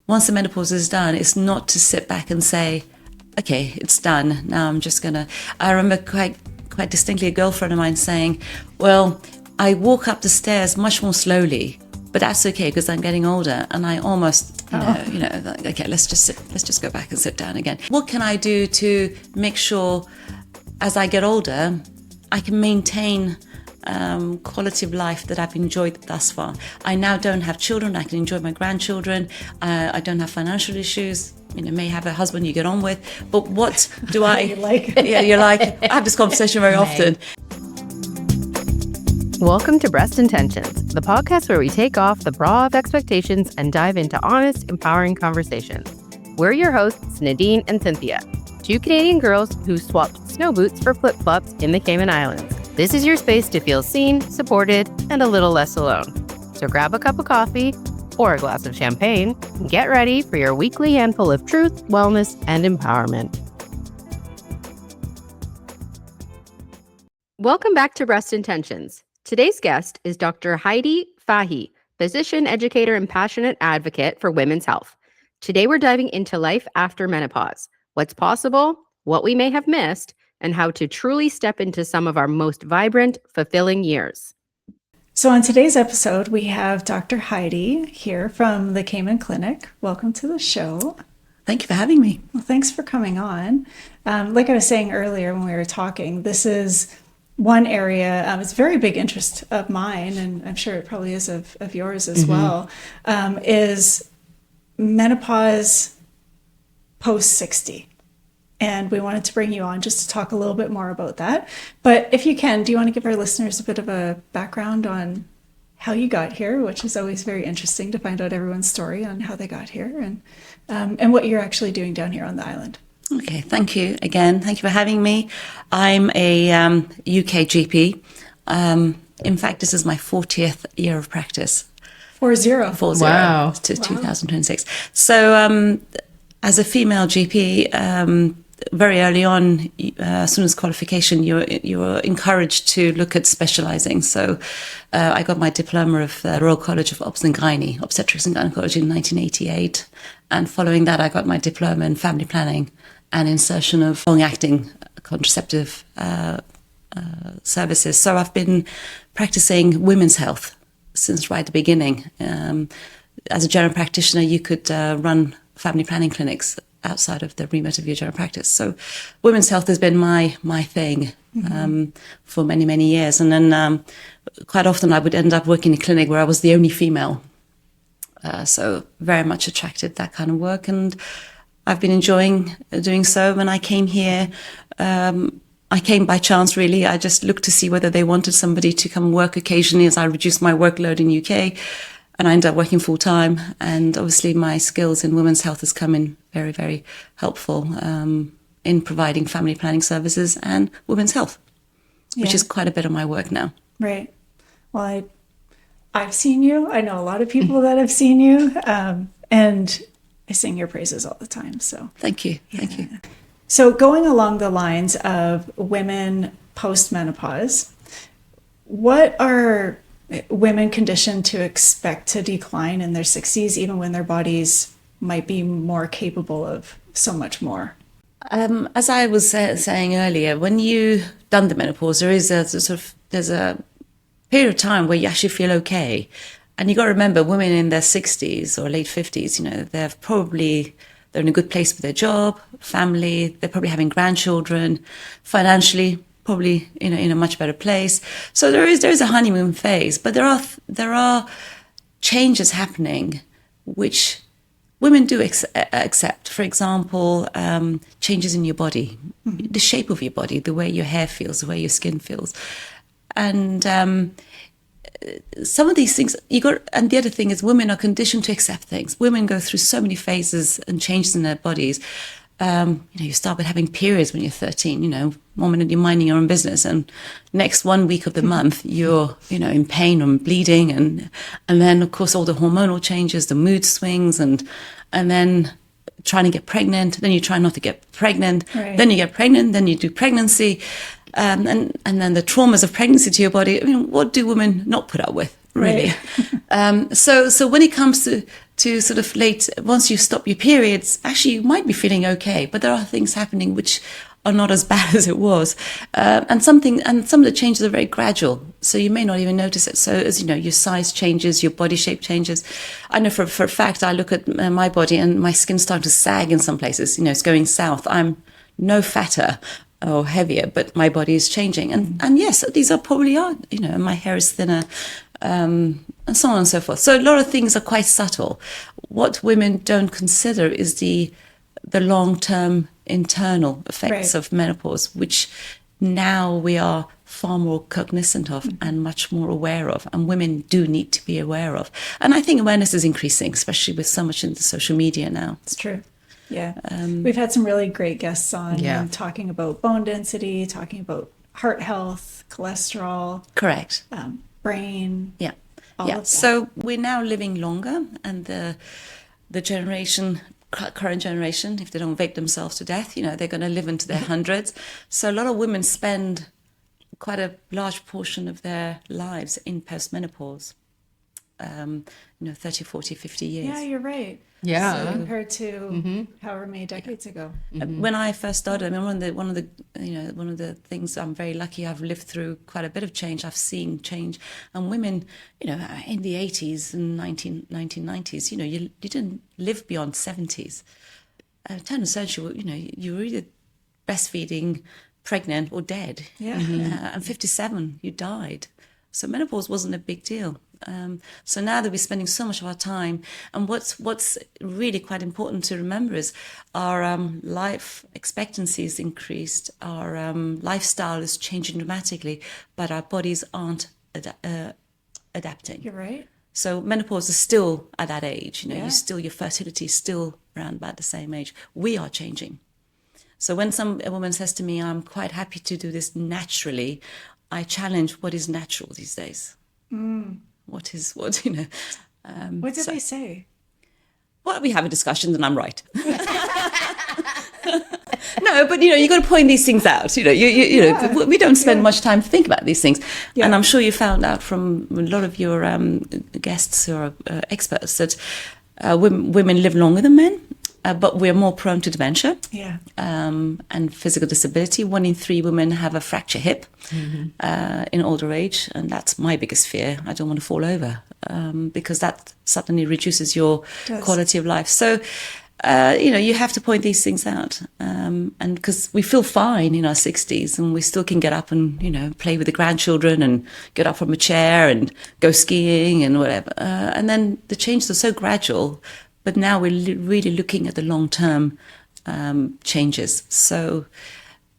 once the menopause is done, it's not to sit back and say, okay, it's done. Now I'm just going to... I remember quite distinctly a girlfriend of mine saying, well, I walk up the stairs much more slowly, but that's okay because I'm getting older. And I almost, okay, let's just go back and sit down again. What can I do to make sure as I get older, I can maintain quality of life that I've enjoyed thus far? I now don't have children. I can enjoy my grandchildren. I don't have financial issues. May have a husband you get on with, but what do I... You're like, I have this conversation very often. Welcome to Breast Intentions, the podcast where we take off the bra of expectations and dive into honest, empowering conversations. We're your hosts, Nadine and Cynthia, two Canadian girls who swapped snow boots for flip-flops in the Cayman Islands. This is your space to feel seen, supported, and a little less alone. So grab a cup of coffee or a glass of champagne and get ready for your weekly handful of truth, wellness, and empowerment. Welcome back to Breast Intentions. Today's guest is Dr. Heidi Fahy, physician, educator, and passionate advocate for women's health. Today, we're diving into life after menopause, what's possible, what we may have missed, and how to truly step into some of our most vibrant, fulfilling years. So on today's episode, we have Dr. Heidi here from the Cayman Clinic. Welcome to the show. Thank you for having me. Well, thanks for coming on. Like I was saying earlier when we were talking, this is one area, it's a very big interest of mine, and I'm sure it probably is of yours as well, is menopause post-60. And we wanted to bring you on just to talk a little bit more about that. But if you can, do you want to give our listeners a bit of a background on how you got here, which is always very interesting to find out everyone's story on how they got here and what you're actually doing down here on the island. Okay, thank you again. Thank you for having me. I'm a UK GP. In fact, this is my 40th year of practice. 40. Wow. To 2026. So as a female GP, very early on, as soon as qualification, you were encouraged to look at specialising. So I got my diploma of the Royal College of Obs and Gynae, Obstetrics and Gynecology in 1988. And following that, I got my diploma in family planning and insertion of long-acting contraceptive services. So I've been practicing women's health since right at the beginning. As a general practitioner, you could run family planning clinics outside of the remit of your general practice. So women's health has been my thing for many, many years. And then quite often I would end up working in a clinic where I was the only female. So very much attracted that kind of work. And I've been enjoying doing so. When I came here, I came by chance, really. I just looked to see whether they wanted somebody to come work occasionally as I reduced my workload in UK. And I ended up working full time. And obviously my skills in women's health has come in very, very helpful in providing family planning services and women's health, which is quite a bit of my work now. Right. Well, I've seen you. I know a lot of people that have seen you. And I sing your praises all the time. So thank you. Thank you. So going along the lines of women post-menopause, what are women conditioned to expect to decline in their 60s, even when their bodies might be more capable of so much more? As I was saying earlier, when you've done the menopause, there's a period of time where you actually feel okay. And you got to remember, women in their 60s or late 50s, they're in a good place with their job, family, they're probably having grandchildren, financially, probably in a much better place. So there is a honeymoon phase, but there are changes happening which women do accept. For example, changes in your body, the shape of your body, the way your hair feels, the way your skin feels. And some of these things and the other thing is women are conditioned to accept things. Women go through so many phases and changes in their bodies. You start with having periods when you're 13, one minute you're minding your own business and next 1 week of the month you're, in pain and bleeding. And then of course all the hormonal changes, the mood swings and then trying to get pregnant. Then you try not to get pregnant. Right. Then you get pregnant, then you do pregnancy. And then the traumas of pregnancy to your body. What do women not put up with, really? Right. So when it comes to to sort of once you stop your periods, actually you might be feeling okay, but there are things happening which are not as bad as it was. And some of the changes are very gradual, so you may not even notice it. So as you know, your size changes, your body shape changes. I know for a fact, I look at my body and my skin's starting to sag in some places. You know, it's going south. I'm no fatter or heavier, but my body is changing. And yes, these probably are, you know, my hair is thinner, and so on and so forth. So a lot of things are quite subtle. What women don't consider is the long-term internal effects of menopause, which now we are far more cognizant of and much more aware of, and women do need to be aware of. And I think awareness is increasing, especially with so much in the social media now. It's true. Yeah. We've had some really great guests on talking about bone density, talking about heart health, cholesterol. Correct. Brain. Yeah. All of that. So we're now living longer, and the current generation, if they don't vape themselves to death, you know, they're going to live into their hundreds. So a lot of women spend quite a large portion of their lives in post-menopause, 30, 40, 50 years. Yeah, you're right. Yeah. So compared to however many decades ago. When I first started, I mean, one of the things I'm very lucky, I've lived through quite a bit of change. I've seen change, and women, you know, in the 80s and 1990s, you know, you didn't live beyond 70s. Turn of century, you know, you were either breastfeeding, pregnant, or dead. Yeah. And 57, you died. So menopause wasn't a big deal. So now that we're spending so much of our time, and what's really quite important to remember is our life expectancy is increased, our lifestyle is changing dramatically, but our bodies aren't adapting. You're right. So menopause is still at that age. You know, your fertility is still around about the same age. We are changing. So when a woman says to me, "I'm quite happy to do this naturally," I challenge what is natural these days. What, you know? What did they say? Well, we have a discussion and I'm right. No, but you know, you got to point these things out. You know, we don't spend much time to think about these things. Yeah. And I'm sure you found out from a lot of your guests who are experts that women live longer than men. But we're more prone to dementia and physical disability. 1 in 3 women have a fractured hip in older age, and that's my biggest fear. I don't want to fall over because that suddenly reduces your quality of life. So, you know, you have to point these things out. And because we feel fine in our 60s and we still can get up and, you know, play with the grandchildren and get up from a chair and go skiing and whatever. And then the changes are so gradual. But now we're really looking at the long-term changes. So,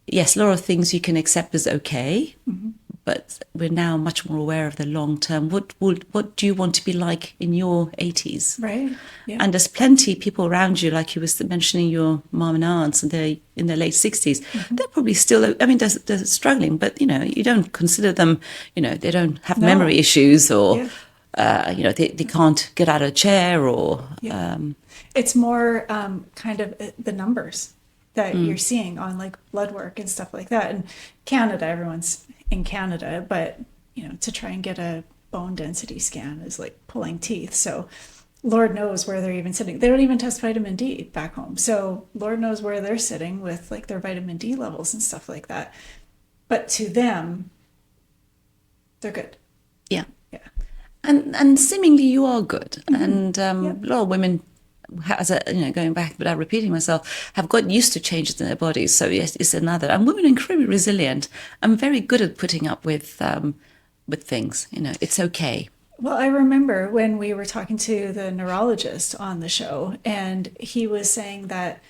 yes, a lot of things you can accept as okay, but we're now much more aware of the long-term. What do you want to be like in your 80s? Right. Yeah. And there's plenty of people around you, like you were mentioning your mom and aunts, and they're in their late 60s. They're probably still, I mean, they're struggling, but, you know, you don't consider them, you know, they don't have memory issues or... Yeah. You know, they can't get out of a chair or... It's more kind of the numbers that you're seeing on like blood work and stuff like that. And Canada, everyone's in Canada, but, you know, to try and get a bone density scan is like pulling teeth. So Lord knows where they're even sitting. They don't even test vitamin D back home. So Lord knows where they're sitting with like their vitamin D levels and stuff like that. But to them, they're good. Yeah. Yeah. And seemingly you are good. And a lot of women, going back without repeating myself, have got used to changes in their bodies. So yes, it's another. And women are incredibly resilient. I'm very good at putting up with things. You know, it's okay. Well, I remember when we were talking to the neurologist on the show, and he was saying that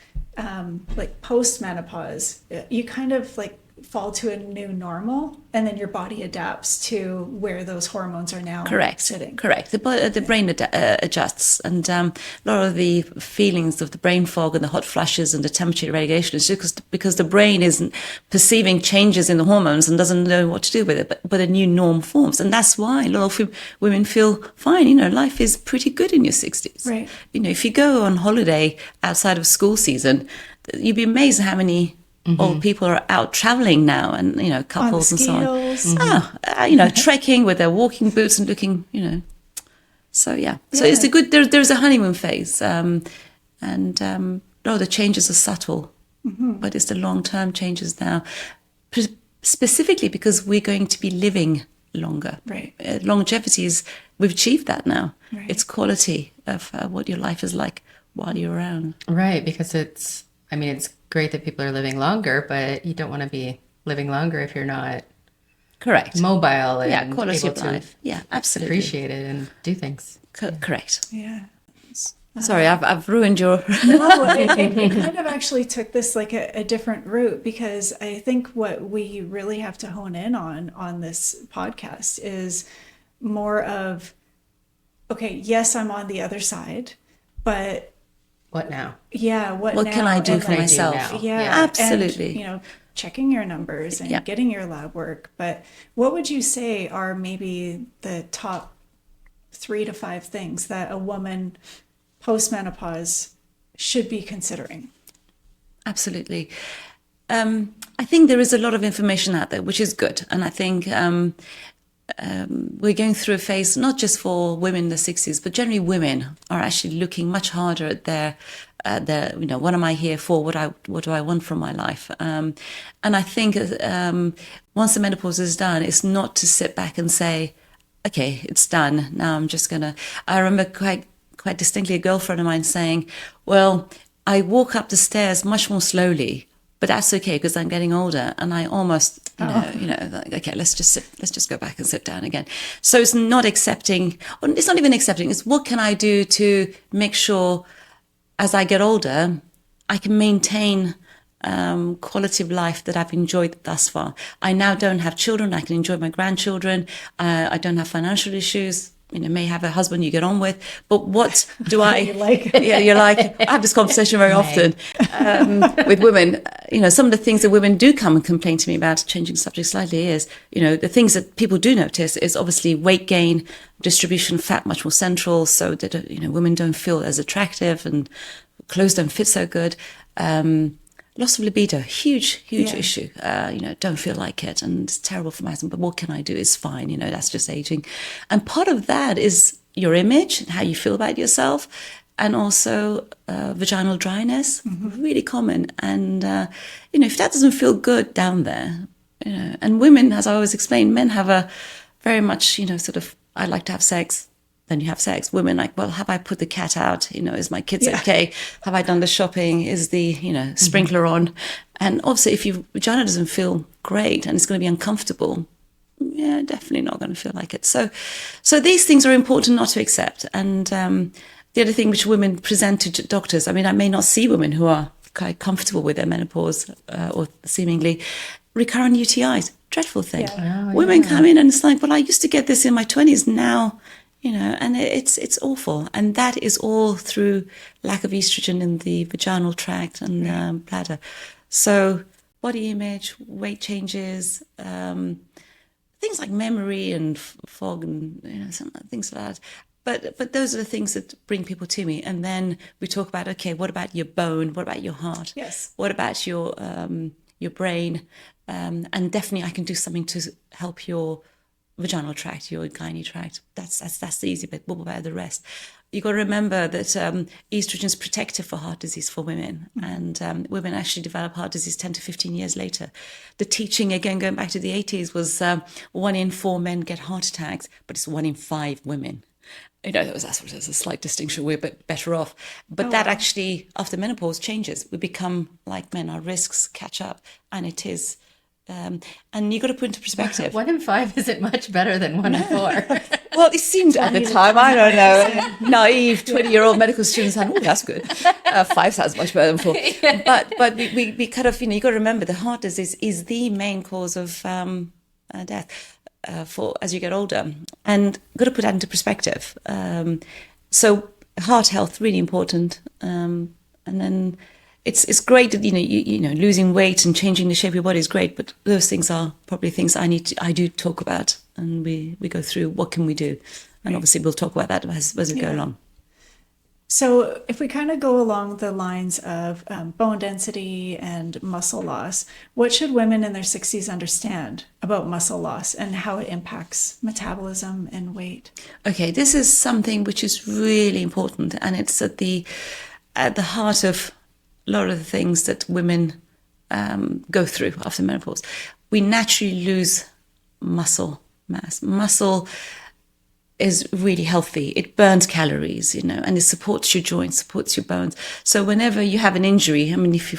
like post-menopause, you kind of like fall to a new normal, and then your body adapts to where those hormones are now sitting. Correct. The brain adjusts, and a lot of the feelings of the brain fog and the hot flushes and the temperature regulation is just because the brain isn't perceiving changes in the hormones and doesn't know what to do with it, but a new norm forms. And that's why a lot of women feel fine. You know, life is pretty good in your 60s. Right. You know, if you go on holiday outside of school season, you'd be amazed how many old people are out traveling now, and, you know, couples and so on. You know, trekking with their walking boots and looking, you know, So it's a good. There's a honeymoon phase, the changes are subtle, but it's the long-term changes now, specifically because we're going to be living longer. Right. Longevity is, we've achieved that now. Right. It's quality of what your life is like while you're around. Right, because it's great that people are living longer, but you don't want to be living longer if you're not Correct. mobile and quality able of to life. Yeah, absolutely. appreciate it and do things. Correct. Yeah. Sorry, I've ruined your... No, it kind of actually took this like a different route, because I think what we really have to hone in on this podcast is more of, okay, yes, I'm on the other side, but what now? Yeah, what now? can I do and for myself? Yeah, absolutely. And, checking your numbers and getting your lab work. But what would you say are maybe the top 3 to 5 things that a woman post-menopause should be considering? Absolutely. I think there is a lot of information out there, which is good. And I think we're going through a phase, not just for women in the 60s, but generally women are actually looking much harder at their what am I here for? What do I want from my life? And I think once the menopause is done, it's not to sit back and say, okay, it's done. Now I'm just going to... I remember quite distinctly a girlfriend of mine saying, well, I walk up the stairs much more slowly, but that's okay because I'm getting older, and I almost, like, okay, let's just go back and sit down again. So it's not accepting, or it's not even accepting. It's what can I do to make sure, as I get older, I can maintain quality of life that I've enjoyed thus far. I now don't have children. I can enjoy my grandchildren. I don't have financial issues. May have a husband you get on with, but what do I... you're like, I have this conversation very often with women. Some of the things that women do come and complain to me about, changing the subject slightly, is, the things that people do notice is obviously weight gain, distribution of fat much more central, so that, women don't feel as attractive and clothes don't fit so good. Loss of libido, huge issue. Don't feel like it, and it's terrible for my husband, but what can I do? It's fine, that's just aging. And part of that is your image and how you feel about yourself, and also vaginal dryness, really common. And, if that doesn't feel good down there, and women, as I always explain, men have a very much, sort of, I like to have sex, then you have sex. Women like, well, have I put the cat out? Is my kids okay? Have I done the shopping? Is the, sprinkler on? And obviously, if your vagina doesn't feel great and it's going to be uncomfortable, definitely not going to feel like it. So these things are important not to accept. And the other thing which women present to doctors, I may not see women who are quite comfortable with their menopause or seemingly recurrent UTIs. Dreadful thing. Women come in and it's like, well, I used to get this in my 20s. Now, and it's awful. And that is all through lack of estrogen in the vaginal tract and bladder. So body image, weight changes, things like memory and fog and some things like that. But those are the things that bring people to me. And then we talk about, okay, what about your bone? What about your heart? Yes. What about your brain? And definitely I can do something to help your vaginal tract, your gynae tract. That's the easy bit. What about the rest? You got to remember that estrogen is protective for heart disease for women, and women actually develop heart disease 10 to 15 years later. The teaching, again, going back to the 80s, was 1 in 4 men get heart attacks, but it's 1 in 5 women. That's a slight distinction. We're a bit better off. But that actually, after menopause, changes. We become like men. Our risks catch up, and it is... and you got to put into perspective. 1 in 5 isn't much better than 1 in 4. Well, it seemed at the time, I don't know, naive 20-year-old medical students saying, oh, that's good. 5 sounds much better than 4. Yeah. But we kind of, you got to remember the heart disease is the main cause of death for as you get older. And got to put that into perspective. So heart health, really important. And then... It's great that losing weight and changing the shape of your body is great, but those things are probably things I do talk about, and we go through what can we do, and obviously we'll talk about that as we go along. So if we kind of go along the lines of bone density and muscle loss, what should women in their 60s understand about muscle loss and how it impacts metabolism and weight? Okay, this is something which is really important, and it's at the heart of a lot of the things that women go through after menopause. We naturally lose muscle mass. Muscle is really healthy. It burns calories, and it supports your joints, supports your bones. So whenever you have an injury, I mean, if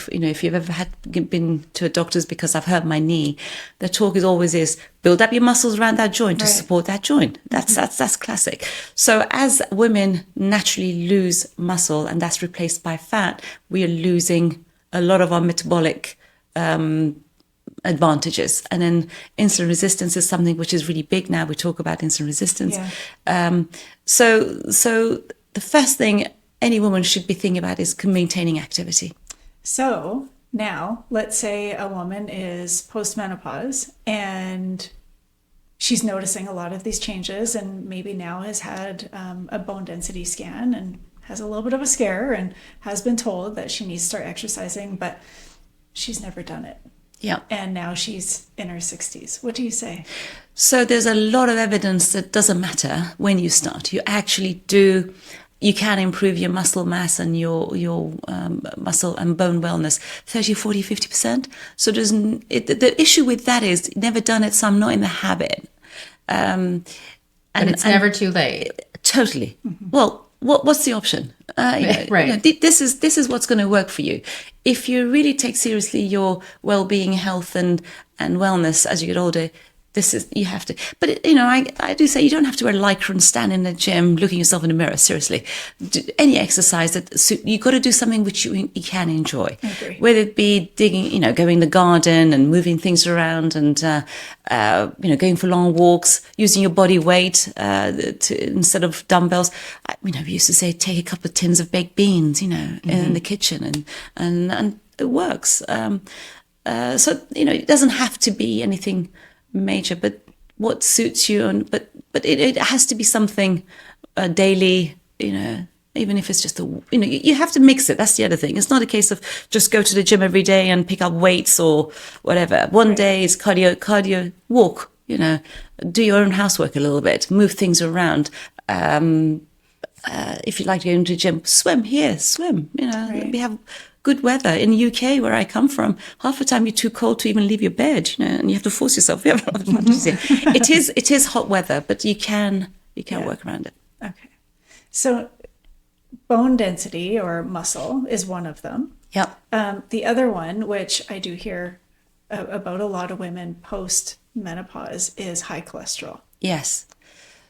you've ever been to a doctor's because I've hurt my knee, the talk is build up your muscles around that joint to support that joint. That's classic. So as women naturally lose muscle and that's replaced by fat, we are losing a lot of our metabolic advantages. And then insulin resistance is something which is really big now. We talk about insulin resistance. Yeah. So the first thing any woman should be thinking about is maintaining activity. So now let's say a woman is post-menopause and she's noticing a lot of these changes and maybe now has had a bone density scan and has a little bit of a scare and has been told that she needs to start exercising, but she's never done it. Yeah. And now she's in her 60s. What do you say? So there's a lot of evidence that doesn't matter when you start. You actually do. You can improve your muscle mass and your muscle and bone wellness 30, 40, 50%. So the issue with that is never done it, so I'm not in the habit. But it's never too late. Totally. Mm-hmm. Well, what's the option? Right. This is what's going to work for you. If you really take seriously your well-being, health, and wellness as you get older, you have to. But I do say you don't have to wear lycra and stand in the gym looking yourself in the mirror. Seriously, any exercise you got to do something which you can enjoy. I agree. Whether it be digging, going in the garden and moving things around, and going for long walks, using your body weight instead of dumbbells. We used to say take a couple of tins of baked beans, in the kitchen, and it works. So it doesn't have to be anything major, but what suits you, but it has to be something daily, even if it's just you have to mix it. That's the other thing. It's not a case of just go to the gym every day and pick up weights or whatever. One day is cardio, walk, do your own housework a little bit, move things around. If you like to go into the gym, swim. Right. We have good weather in the UK where I come from. Half the time you're too cold to even leave your bed, and you have to force yourself. It is hot weather, but you can work around it. Okay. So bone density or muscle is one of them. Yeah. The other one, which I do hear about a lot of women post-menopause, is high cholesterol. Yes.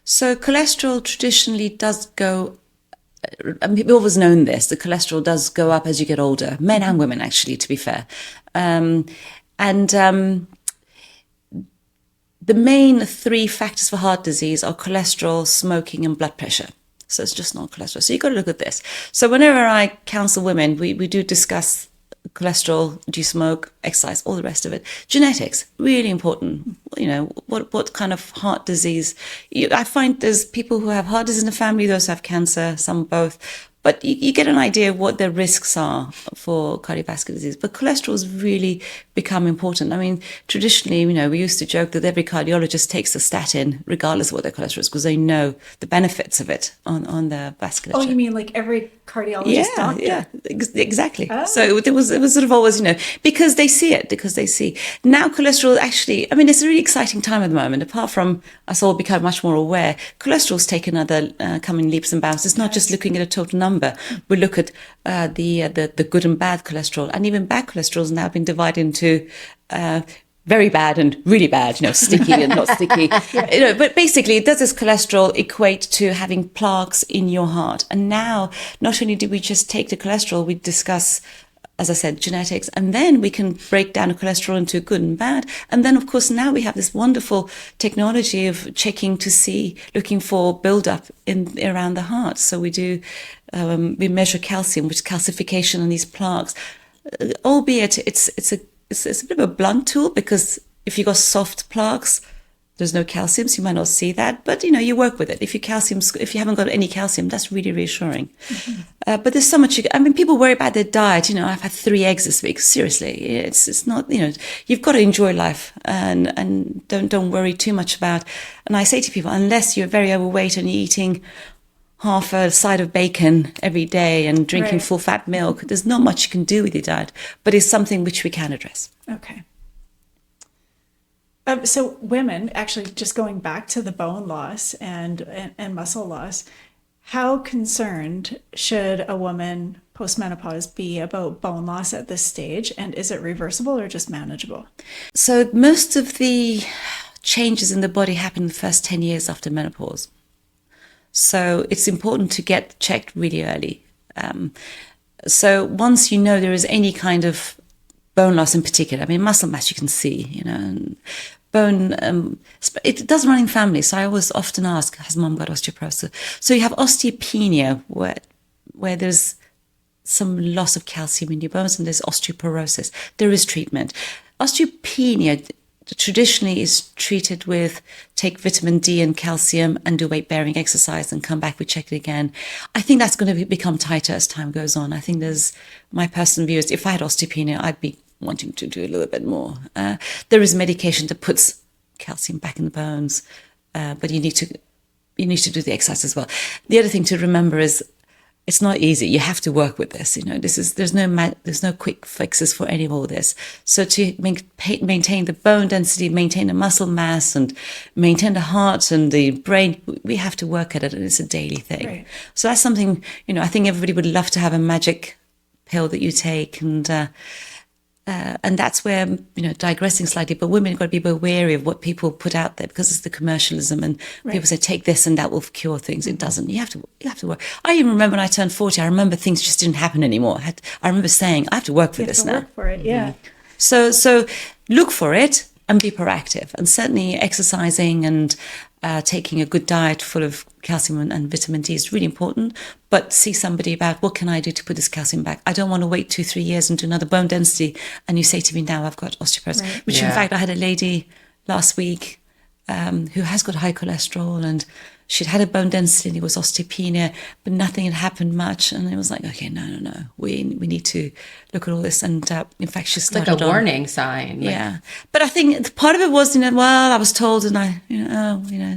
So cholesterol traditionally does go, we've always known this, the cholesterol does go up as you get older, men and women actually, to be fair. The main three factors for heart disease are cholesterol, smoking, and blood pressure. So it's just not cholesterol. So you've got to look at this. So whenever I counsel women, we do discuss cholesterol, do you smoke, exercise, all the rest of it. Genetics, really important. What kind of heart disease. I find there's people who have heart disease in the family, those who have cancer, some both. But you get an idea of what the risks are for cardiovascular disease. But cholesterol has really become important. I mean, traditionally, we used to joke that every cardiologist takes a statin, regardless of what their cholesterol is, because they know the benefits of it on their vasculature. Oh, you mean like every cardiologist doctor? Yeah, exactly. Oh. So it was sort of always, because they see. Now cholesterol actually, it's a really exciting time at the moment. Apart from us all becoming much more aware, cholesterol's taken another coming leaps and bounds. It's not just looking at a total number. We look at the good and bad cholesterol, and even bad cholesterol has now been divided into very bad and really bad, sticky and not sticky. But basically, does this cholesterol equate to having plaques in your heart? And now, not only do we just take the cholesterol, we discuss, as I said, genetics, and then we can break down the cholesterol into good and bad. And then, of course, now we have this wonderful technology of checking to see, looking for buildup around the heart. So we do, we measure calcium, which is calcification on these plaques. Albeit it's a bit of a blunt tool, because if you've got soft plaques, there's no calcium, so you might not see that, but you work with it. If you haven't got any calcium, that's really reassuring. But there's so much. People worry about their diet. I've had 3 eggs this week. Seriously, it's not. You've got to enjoy life and don't worry too much about. And I say to people, unless you're very overweight and you're eating half a side of bacon every day and drinking full fat milk, there's not much you can do with your diet. But it's something which we can address. Okay. So women, actually, just going back to the bone loss and muscle loss, how concerned should a woman post-menopause be about bone loss at this stage? And is it reversible or just manageable? So most of the changes in the body happen in the first 10 years after menopause. So it's important to get checked really early. So once there is any kind of bone loss in particular, muscle mass you can see, and bone, it does run in families. So I always often ask, has mom got osteoporosis? So you have osteopenia where there's some loss of calcium in your bones, and there's osteoporosis. There is treatment. Osteopenia traditionally is treated with take vitamin D and calcium and do weight-bearing exercise and come back, we check it again. I think that's going to become tighter as time goes on. I think my personal view is if I had osteopenia, I'd be wanting to do a little bit more. There is medication that puts calcium back in the bones, but you need to do the exercise as well. The other thing to remember is it's not easy. You have to work with this. There's no quick fixes for any of all this. So to maintain the bone density, maintain the muscle mass, and maintain the heart and the brain, we have to work at it, and it's a daily thing. Right. So that's something I think everybody would love to have a magic pill that you take, and that's where, digressing slightly, but women have got to be a bit wary of what people put out there, because it's the commercialism, and people say, take this and that will cure things. It doesn't. You have to work. I even remember when I turned 40, I remember things just didn't happen anymore. I remember saying, I have to work for this now. Work for it, yeah. So look for it and be proactive, and certainly exercising and taking a good diet full of calcium and vitamin D is really important. But see somebody about, what can I do to put this calcium back? I don't want to wait 2-3 years and do another bone density, and you say to me, now I've got osteoporosis. Which in fact, I had a lady last week who has got high cholesterol, and she'd had a bone density and it was osteopenia, but nothing had happened much. And it was like, okay, no, we need to look at all this. And in fact, she started like a warning sign. Yeah. But I think part of it was, I was told, and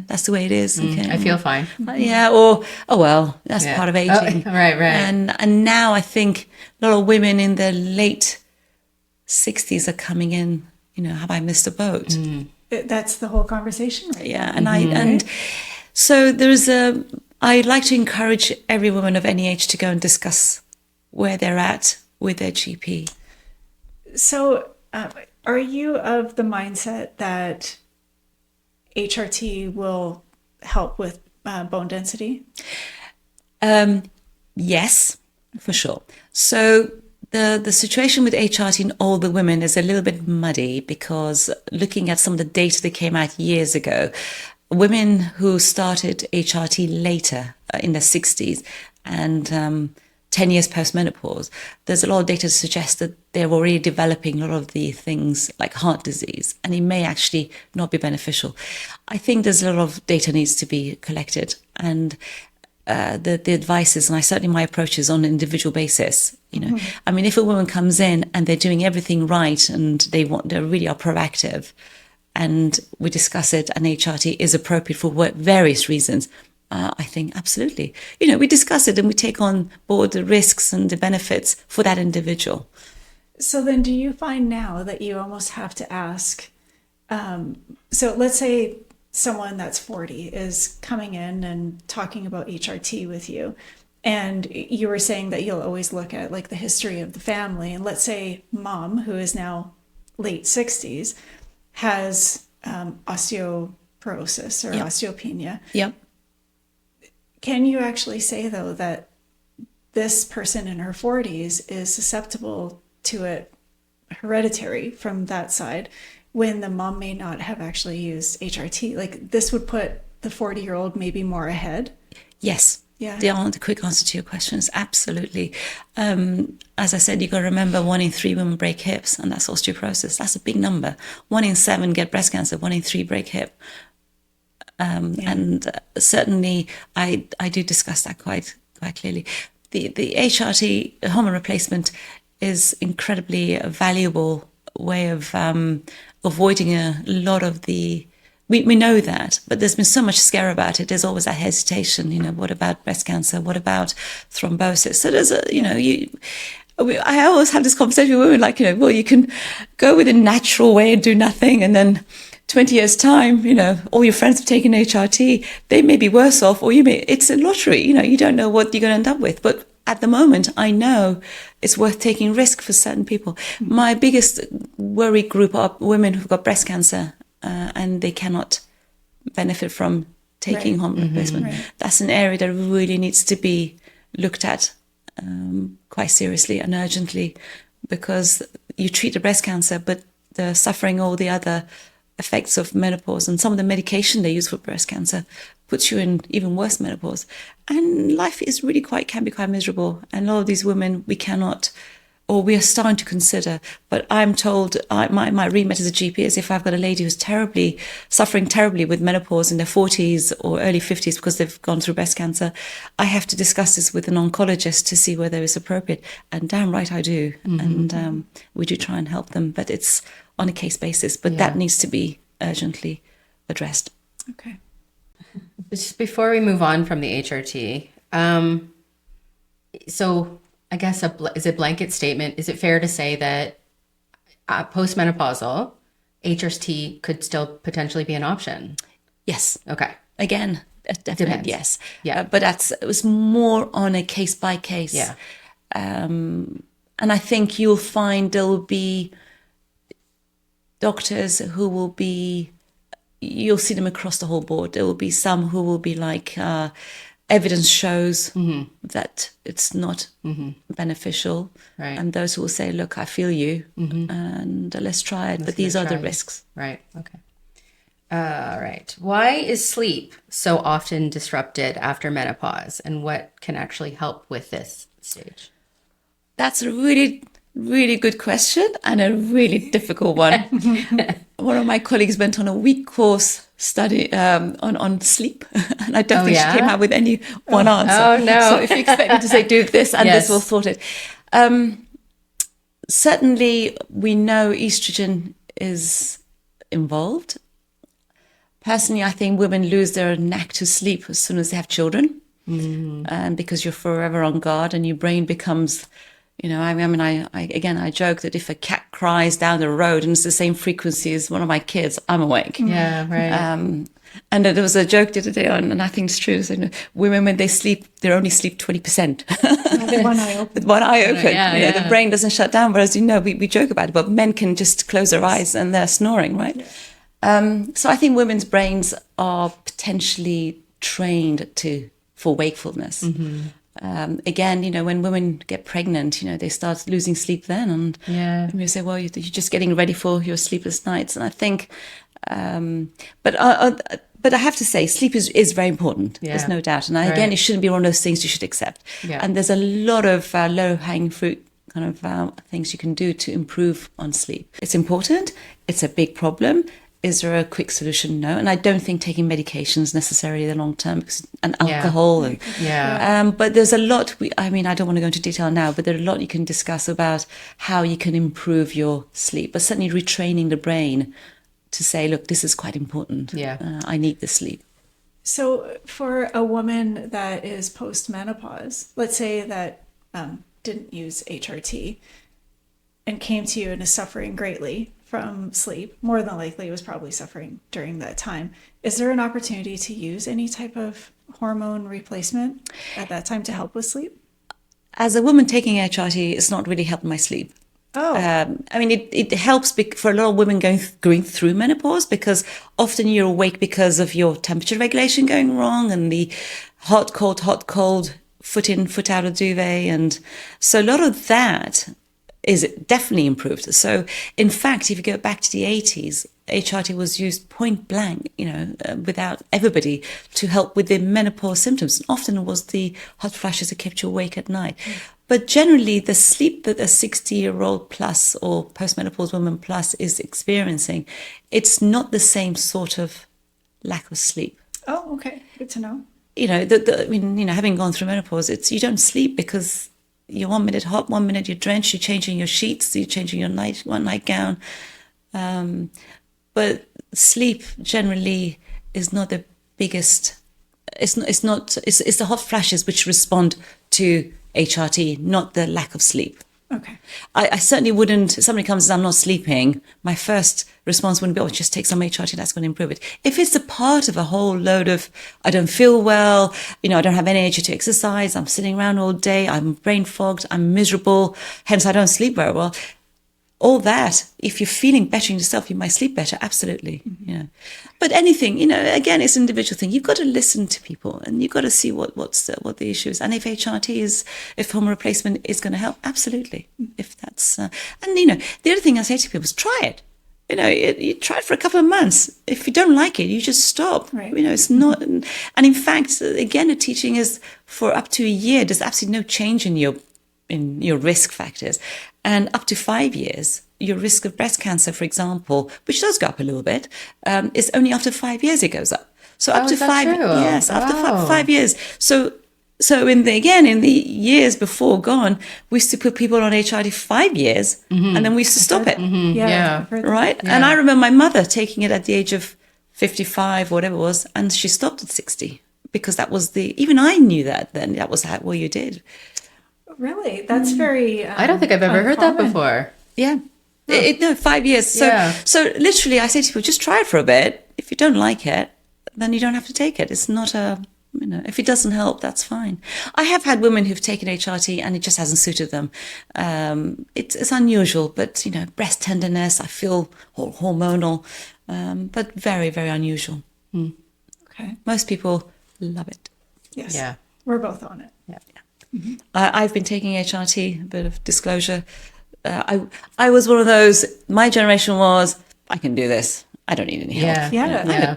that's the way it is. Okay. I feel fine. That's part of aging. Oh, right. And now I think a lot of women in their late 60s are coming in, have I missed a boat? Mm. That's the whole conversation, right? Yeah. And so I'd like to encourage every woman of any age to go and discuss where they're at with their GP. So are you of the mindset that HRT will help with bone density? Yes, for sure. So the situation with HRT in older women is a little bit muddy, because looking at some of the data that came out years ago, women who started HRT later in their 60s and 10 years post-menopause, there's a lot of data to suggest that they're already developing a lot of the things like heart disease, and it may actually not be beneficial. I think there's a lot of data needs to be collected, and the advice is, and certainly my approach is on an individual basis. If a woman comes in and they're doing everything right and they really are proactive, and we discuss it, and HRT is appropriate for various reasons, I think absolutely. We discuss it and we take on board the risks and the benefits for that individual. So then do you find now that you almost have to ask, so let's say someone that's 40 is coming in and talking about HRT with you, and you were saying that you'll always look at like the history of the family, and let's say mom, who is now late 60s, has osteoporosis or osteopenia. Yep. Can you actually say, though, that this person in her 40s is susceptible to it hereditary from that side, when the mom may not have actually used HRT? Like, this would put the 40-year-old maybe more ahead? Yes. Yeah. The quick answer to your question is absolutely. As I said, you got to remember 1 in 3 women break hips, and that's osteoporosis. That's a big number. 1 in 7 get breast cancer, 1 in 3 break hip. And certainly I do discuss that quite clearly. The HRT, hormone replacement, is incredibly a valuable way of avoiding a lot of the. We know that, but there's been so much scare about it. There's always that hesitation. What about breast cancer? What about thrombosis? So there's I always have this conversation with women, like, well, you can go with a natural way and do nothing, and then 20 years time, all your friends have taken HRT, they may be worse off, or it's a lottery, you don't know what you're going to end up with. But at the moment, I know it's worth taking risk for certain people. My biggest worry group are women who've got breast cancer, and they cannot benefit from taking hormone replacement. Right. That's an area that really needs to be looked at quite seriously and urgently, because you treat the breast cancer, but they're suffering all the other effects of menopause, and some of the medication they use for breast cancer puts you in even worse menopause. And life is really can be quite miserable. And a lot of these women we cannot, or we are starting to consider. But I'm told, my remit as a GP is, if I've got a lady who's suffering terribly with menopause in their 40s or early 50s because they've gone through breast cancer, I have to discuss this with an oncologist to see whether it's appropriate. And damn right I do. And we do try and help them, but it's on a case basis. But that needs to be urgently addressed. Okay. Just before we move on from the HRT, so I guess is a blanket statement. Is it fair to say that postmenopausal HRT could still potentially be an option? Yes. Okay. Again, definitely. Depends. Yes. Yeah. But it was more on a case by case. Yeah. And I think you'll find there will be doctors who will be, you'll see them across the whole board. There will be some who will be like, evidence shows that it's not beneficial. Right. And those who will say, look, I feel you, and let's try it. But these are the risks. Right. Okay. All right. Why is sleep so often disrupted after menopause, and what can actually help with this stage? That's a really, really good question and a really difficult one. One of my colleagues went on a week course study on sleep, and I don't think she came out with any one answer. Oh no! So if you expect me to say do this and this will sort it, certainly we know estrogen is involved. Personally, I think women lose their knack to sleep as soon as they have children, because you're forever on guard, and your brain becomes. I joke that if a cat cries down the road and it's the same frequency as one of my kids, I'm awake. Yeah, right. And there was a joke the other day and I think it's true. So, women, when they sleep, they only sleep 20%. With one eye open. With one eye open. Yeah. The brain doesn't shut down. Whereas, we joke about it, but men can just close their eyes and they're snoring, right? Yeah. So I think women's brains are potentially trained for wakefulness. Again, when women get pregnant, they start losing sleep then. And you say, well, you're just getting ready for your sleepless nights. And I think, but I have to say, sleep is very important. Yeah. There's no doubt. And again, it shouldn't be one of those things you should accept. Yeah. And there's a lot of low-hanging fruit kind of things you can do to improve on sleep. It's important. It's a big problem. Is there a quick solution? No. And I don't think taking medications necessarily the long term, and alcohol. But there's a lot, I don't want to go into detail now, but there's a lot you can discuss about how you can improve your sleep, but certainly retraining the brain to say, look, this is quite important. I need the sleep. So for a woman that is post-menopause, let's say that didn't use HRT and came to you and is suffering greatly from sleep, more than likely was probably suffering during that time. Is there an opportunity to use any type of hormone replacement at that time to help with sleep? As a woman taking HRT, it's not really helped my sleep. It helps for a lot of women going through menopause, because often you're awake because of your temperature regulation going wrong and the hot, cold, foot in, foot out of duvet. And so a lot of that is definitely improved. So in fact, if you go back to the 80s, HRT was used point blank, without everybody, to help with the menopause symptoms. And often it was the hot flashes that kept you awake at night. But generally, the sleep that a 60-year-old plus or postmenopause woman plus is experiencing, it's not the same sort of lack of sleep. Oh, okay. Good to know. You know, having gone through menopause, you don't sleep because you're 1 minute hot, 1 minute you're drenched, you're changing your sheets, you're changing your nightgown. But sleep generally is not the biggest. It's the hot flashes which respond to HRT, not the lack of sleep. Okay. I certainly wouldn't, if somebody comes and I'm not sleeping, my first response wouldn't be, oh, just take some HRT, that's going to improve it. If it's a part of a whole load of, I don't feel well, I don't have any energy to exercise, I'm sitting around all day, I'm brain fogged, I'm miserable, hence I don't sleep very well. All that, if you're feeling better in yourself, you might sleep better, absolutely. Mm-hmm. But anything, again, it's an individual thing. You've got to listen to people and you've got to see what the issue is. And if if hormone replacement is going to help, absolutely. If that's, and the other thing I say to people is try it. You try it for a couple of months. If you don't like it, you just stop. Right. It's not, and in fact, again, the teaching is for up to a year, there's absolutely no change in your risk factors. And up to 5 years, your risk of breast cancer, for example, which does go up a little bit, is only after 5 years it goes up. So up to 5, yes, after 5 years. So in the years before gone, we used to put people on HRT 5 years, and then we used to stop it. Yeah. Right? Yeah. And I remember my mother taking it at the age of 55, whatever it was, and she stopped at 60 because that was even I knew that then. That was what you did. Really? That's very I don't think I've ever heard that uncommon. before. Yeah. No, 5 years. So literally I say to people, just try it for a bit. If you don't like it, then you don't have to take it. It's not if it doesn't help, that's fine. I have had women who've taken HRT and it just hasn't suited them. It's unusual, but, breast tenderness, I feel hormonal, but very, very unusual. Okay. Most people love it. Yes. Yeah. We're both on it. Yeah. I've been taking HRT, a bit of disclosure. I was one of those, my generation was, I can do this. I don't need any help. Yeah.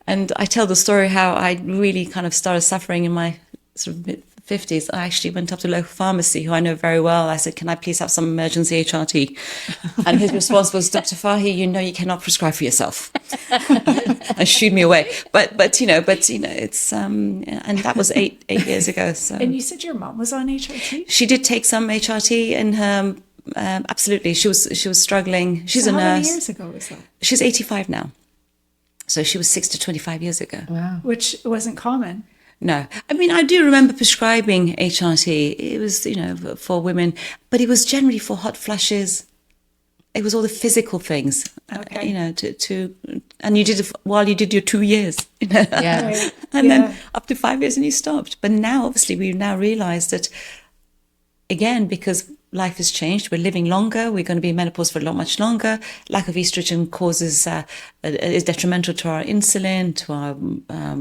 And I tell the story how I really kind of started suffering in my sort of mid-50s. I actually went up to a local pharmacy who I know very well. I said, can I please have some emergency HRT? And his response was, Dr. Fahy, you cannot prescribe for yourself. And shooed me away. But it's, and that was eight years ago. So. And you said your mom was on HRT? She did take some HRT in her, absolutely. She was struggling. She's a nurse. How many years ago was that? She's 85 now. So she was 6 to 25 years ago. Wow. Which wasn't common. No. I mean, I do remember prescribing HRT. It was, for women, but it was generally for hot flushes. It was all the physical things, Okay. And you did it while you did your 2 years, Yeah. Right. and then up to 5 years and you stopped. But now, obviously, we've now realized that, again, because life has changed, we're living longer, we're going to be in menopause for much longer. Lack of estrogen is detrimental to our insulin, to our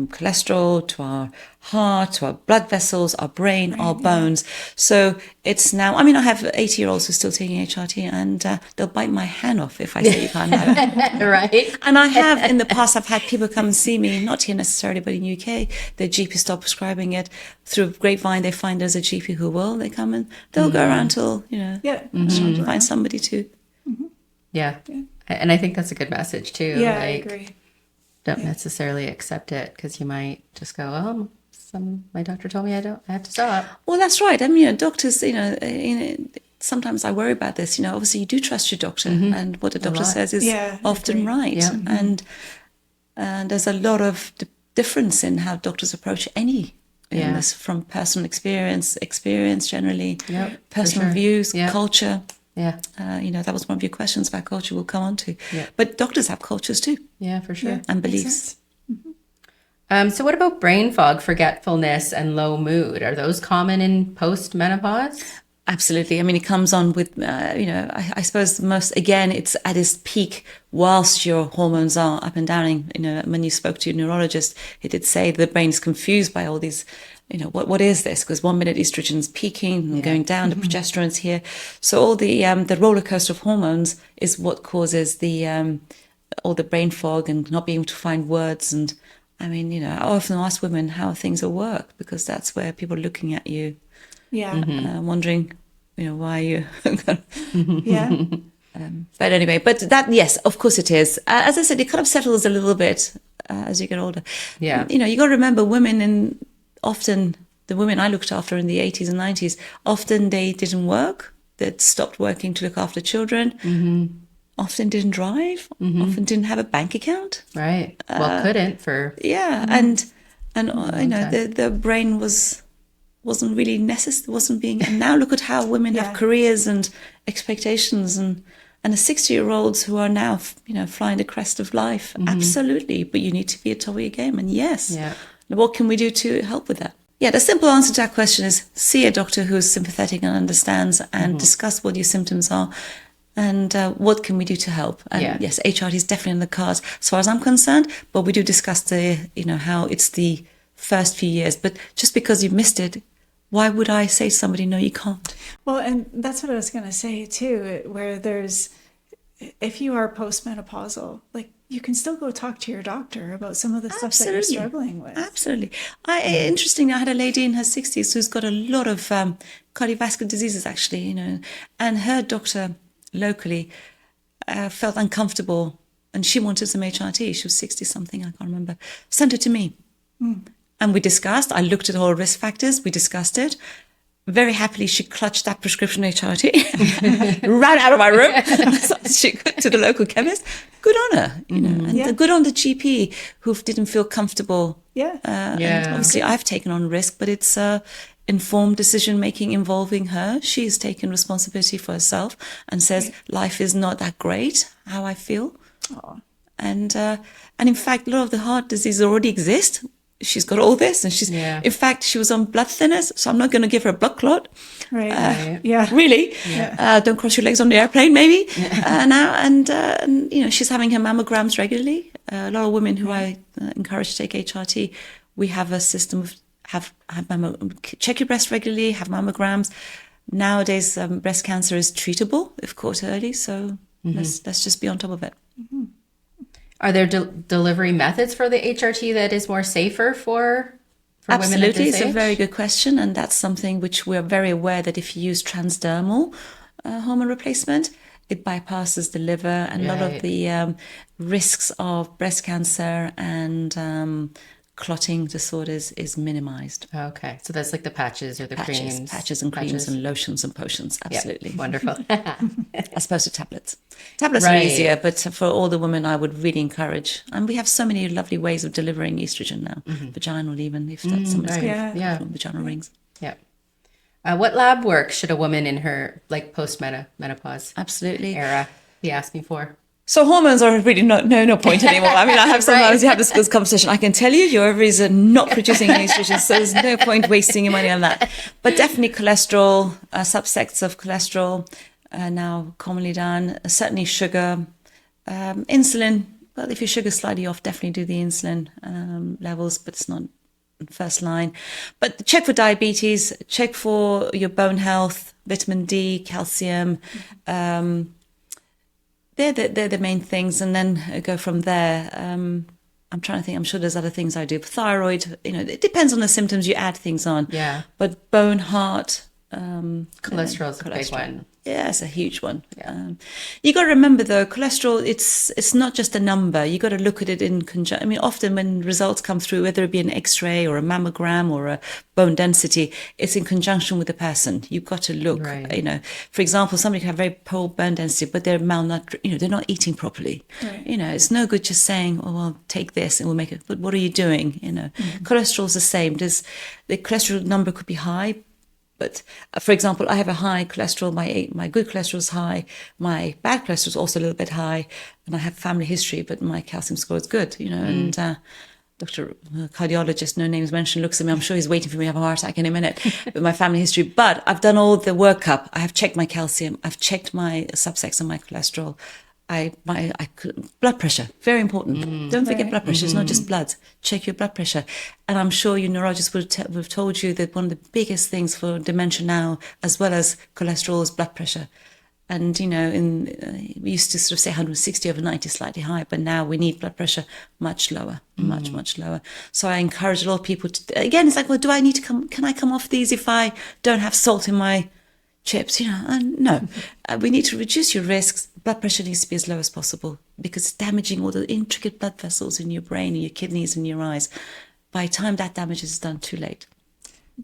cholesterol, to our heart, to our blood vessels, our brain, our bones. So it's now, I have 80-year-olds who are still taking HRT, and they'll bite my hand off if I say you can't have it. Right. And I have, in the past, I've had people come and see me, not here necessarily, but in the UK, their GP stopped prescribing it. Through grapevine, they find there's a GP who will. They come and they'll go around till, find somebody to. Yeah. And I think that's a good message too. Yeah, I agree. Don't necessarily accept it because you might just go, oh, my doctor told me I have to stop. Well, that's right. Doctors, sometimes I worry about this. Obviously you do trust your doctor, and what the doctor says is often right. Yeah. And there's a lot of difference in how doctors approach any illness, from personal experience generally, personal views, culture. Yeah. That was one of your questions about culture we'll come on to. Yeah. But doctors have cultures too. Yeah, for sure. Yeah, and beliefs. So what about brain fog, forgetfulness, and low mood? Are those common in post-menopause? Absolutely. It comes on with, I suppose it's at its peak whilst your hormones are up and down. When you spoke to your neurologist, he did say the brain is confused by all these, what is this? Because 1 minute estrogen's peaking and going down, the progesterone's here. So all the roller coaster of hormones is what causes all the brain fog and not being able to find words. And I often ask women how things will work, because that's where people are looking at you. Yeah. Wondering, why you. Yeah. But anyway, that, yes, of course it is. As I said, it kind of settles a little bit as you get older. Yeah. You know, you got to remember often the women I looked after in the 80s and 90s, often they didn't work. They'd stopped working to look after children. Often didn't drive. Often didn't have a bank account. Right. Well, couldn't for. Yeah. And you know, the brain wasn't really necessary, wasn't being, and now look at how women have careers and expectations and the 60-year-olds who are now, you know, flying the crest of life. Absolutely. But you need to be at top of your game. And yes, what can we do to help with that? Yeah, the simple answer to that question is see a doctor who is sympathetic and understands and discuss what your symptoms are and what can we do to help. And yes, HRT is definitely in the cards as far as I'm concerned, but we do discuss how it's the first few years. But just because you missed it, why would I say to somebody, no, you can't? Well, and that's what I was going to say too, where if you are postmenopausal, like you can still go talk to your doctor about some of the stuff that you're struggling with. Absolutely. Interestingly, I had a lady in her 60s who's got a lot of cardiovascular diseases, actually, you know, and her doctor locally felt uncomfortable and she wanted some HRT. She was 60 something, I can't remember. Sent it to me. And we discussed. I looked at all risk factors. We discussed it. Very happily, she clutched that prescription HRT, ran out of my room she could to the local chemist. Good on her, you know, and good on the GP who didn't feel comfortable. And obviously, I've taken on risk, but it's informed decision making involving her. She's taken responsibility for herself and says life is not that great. How I feel, and in fact, a lot of the heart diseases already exist. She's got all this, and in fact, she was on blood thinners, so I'm not going to give her a blood clot. Really. Don't cross your legs on the airplane, maybe. Now, and you know, she's having her mammograms regularly. A lot of women who I encourage to take HRT, we have a system of check your breast regularly, have mammograms. Nowadays, breast cancer is treatable if caught early, so let's just be on top of it. Are there delivery methods for the HRT that is more safer for women at this age? Absolutely, it's a very good question, and that's something which we're very aware that if you use transdermal hormone replacement, it bypasses the liver, and a lot of the risks of breast cancer and clotting disorders is minimized. Okay, so that's like the patches or the creams. Patches and creams and lotions and potions, absolutely. Yep. Wonderful. As opposed to tablets. Tablets are easier, but for all the women, I would really encourage. And we have so many lovely ways of delivering estrogen now, vaginal even, if that's somebody's from vaginal rings. Yeah. What lab work should a woman in her post-menopause era be asking for? So hormones are really no point anymore. I mean, I have sometimes you have this conversation. I can tell you your ovaries are not producing any estrogen, so there's no point wasting your money on that. But definitely cholesterol, subsets of cholesterol are now commonly done. Certainly sugar, insulin. Well, if your sugar's slightly off, definitely do the insulin levels, but it's not first line. But check for diabetes, check for your bone health, vitamin D, calcium. They're the main things, and then go from there. I'm trying to think. I'm sure there's other things I do. Thyroid, you know, it depends on the symptoms. You add things on. Yeah. But bone, heart, cholesterol's a big one. Yeah, it's a huge one. Yeah. You got to remember though, cholesterol, it's not just a number. You got to look at it in conjunction. I mean, often when results come through, whether it be an X-ray or a mammogram or a bone density, it's in conjunction with the person. You've got to look, you know, for example, somebody can have very poor bone density, but they're they're not eating properly. Right. You know, it's no good just saying, oh, well, take this and we'll make it. But what are you doing? You know, cholesterol's the same. The cholesterol number could be high. But for example, I have a high cholesterol. My good cholesterol is high. My bad cholesterol is also a little bit high, and I have family history, but my calcium score is good. You know, and Dr. Cardiologist, no names mentioned, looks at me. I'm sure he's waiting for me to have a heart attack in a minute with my family history. But I've done all the workup. I have checked my calcium. I've checked my subsets and my cholesterol. Blood pressure, very important. Don't forget blood pressure. It's not just blood. Check your blood pressure. And I'm sure your neurologist would have told you that one of the biggest things for dementia now, as well as cholesterol, is blood pressure. And, you know, we used to sort of say 160 over 90 is slightly high, but now we need blood pressure much lower, much lower. So I encourage a lot of people to, again, it's like, well, can I come off these if I don't have salt in my chips, no. We need to reduce your risks. Blood pressure needs to be as low as possible because it's damaging all the intricate blood vessels in your brain, in your kidneys, and your eyes. By the time that damage is done, too late.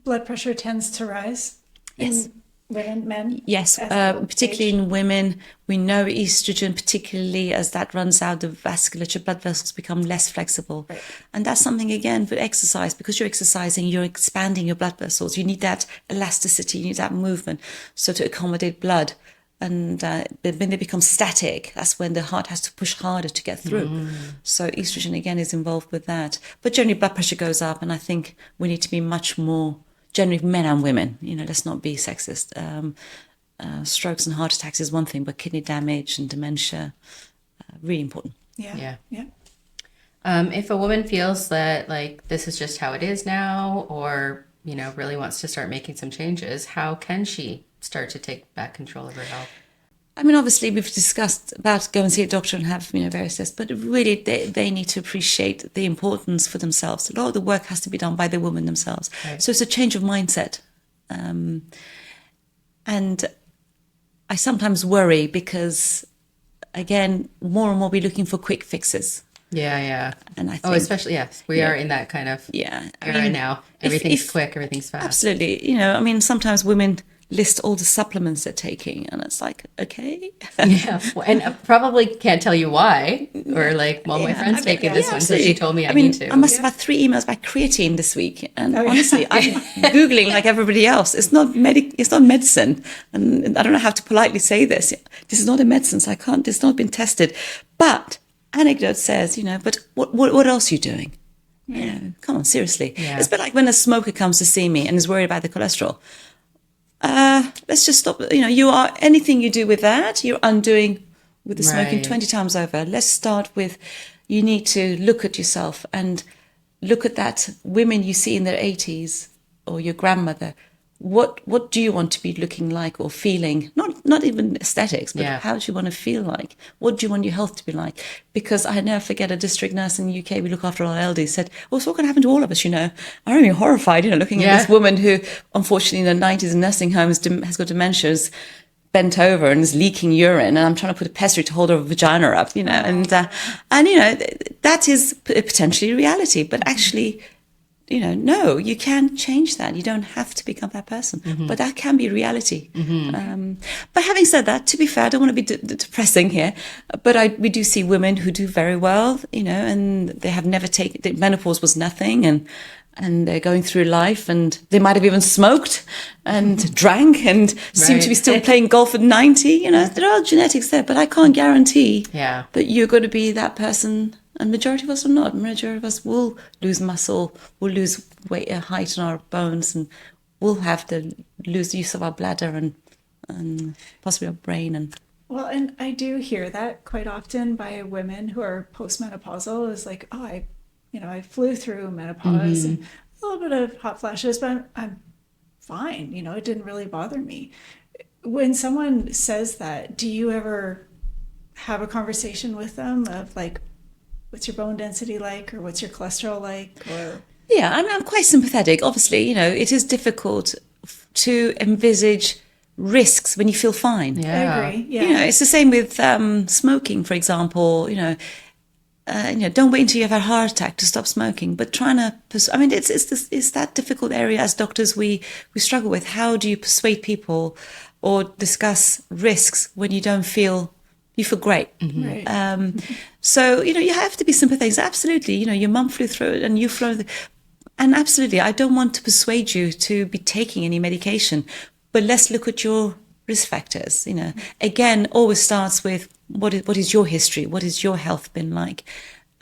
Blood pressure tends to rise. Yes. Women, men? Yes, particularly in women. We know estrogen, particularly as that runs out, the vasculature, blood vessels become less flexible. Right. And that's something, again, with exercise. Because you're exercising, you're expanding your blood vessels. You need that elasticity, you need that movement, so to accommodate blood. And when they become static, that's when the heart has to push harder to get through. So estrogen, again, is involved with that. But generally, blood pressure goes up, and I think we need to be much more, generally men and women, let's not be sexist. Strokes and heart attacks is one thing, but kidney damage and dementia, really important. Yeah. If a woman feels that like this is just how it is now, or really wants to start making some changes, how can she start to take back control of her health? I mean, obviously, we've discussed about go and see a doctor and have various tests, but really they need to appreciate the importance for themselves. A lot of the work has to be done by the women themselves. Right. So it's a change of mindset. And I sometimes worry because, again, more and more we're looking for quick fixes. Yeah. And I think, especially, yes, we are in that kind of era now. Everything's quick, everything's fast. Absolutely. Sometimes women list all the supplements they're taking, and it's like, okay. Yeah, and I probably can't tell you why, or like, well, my friend's taking this one, so she told me I need to. I must have had 3 emails about creatine this week, and honestly, I'm Googling like everybody else. It's not medicine, and I don't know how to politely say this. This is not a medicine, so I can't, it's not been tested. But anecdote says, but what else are you doing? Come on, seriously. Yeah. It's a bit like when a smoker comes to see me and is worried about the cholesterol. Let's just stop. You are, anything you do with that, you're undoing with the smoking 20 times over. Let's start with, you need to look at yourself and look at that women you see in their 80s or your grandmother. What do you want to be looking like or feeling? Not even aesthetics, but how do you want to feel like? What do you want your health to be like? Because I never forget a district nurse in the UK, we look after our elderly, said, "Oh, so what can happen to all of us, I'm really horrified, looking at this woman who, unfortunately, in her 90s in nursing homes has got dementia, is bent over and is leaking urine, and I'm trying to put a pessary to hold her vagina up, and that is potentially reality, but actually, no, you can change that. You don't have to become that person, but that can be reality. But having said that, to be fair, I don't want to be depressing here, but we do see women who do very well, and they have never taken, menopause was nothing, and they're going through life, and they might have even smoked and drank and seem to be still playing golf at 90. There are genetics there, but I can't guarantee that you're going to be that person. And majority of us are not. Majority of us will lose muscle, will lose weight, height in our bones, and we'll have to lose use of our bladder and possibly our brain. Well, and I do hear that quite often by women who are postmenopausal, is like, oh, I flew through menopause and a little bit of hot flashes, but I'm fine. It didn't really bother me. When someone says that, do you ever have a conversation with them of like, what's your bone density like, or what's your cholesterol like? Or I'm quite sympathetic. Obviously, it is difficult to envisage risks when you feel fine. I agree. Yeah, it's the same with smoking, for example. Don't wait until you have a heart attack to stop smoking. But trying to, it's that difficult area as doctors we struggle with. How do you persuade people or discuss risks when you don't feel? You feel great. Right. So, you have to be sympathetic. Absolutely. Your mum flew through it and you flew. And absolutely, I don't want to persuade you to be taking any medication, but let's look at your risk factors. Again, always starts with what is your history? What has your health been like?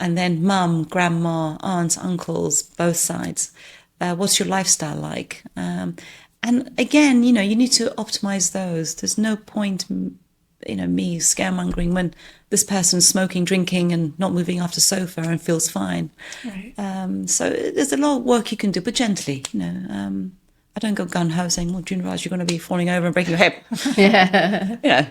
And then mum, grandma, aunts, uncles, both sides. What's your lifestyle like? And again, you need to optimize those. There's no point me scaremongering when this person's smoking, drinking, and not moving off the sofa and feels fine. Right. So there's a lot of work you can do, but gently. I don't go gun ho saying, "Well, do you realize you're going to be falling over and breaking your hip?"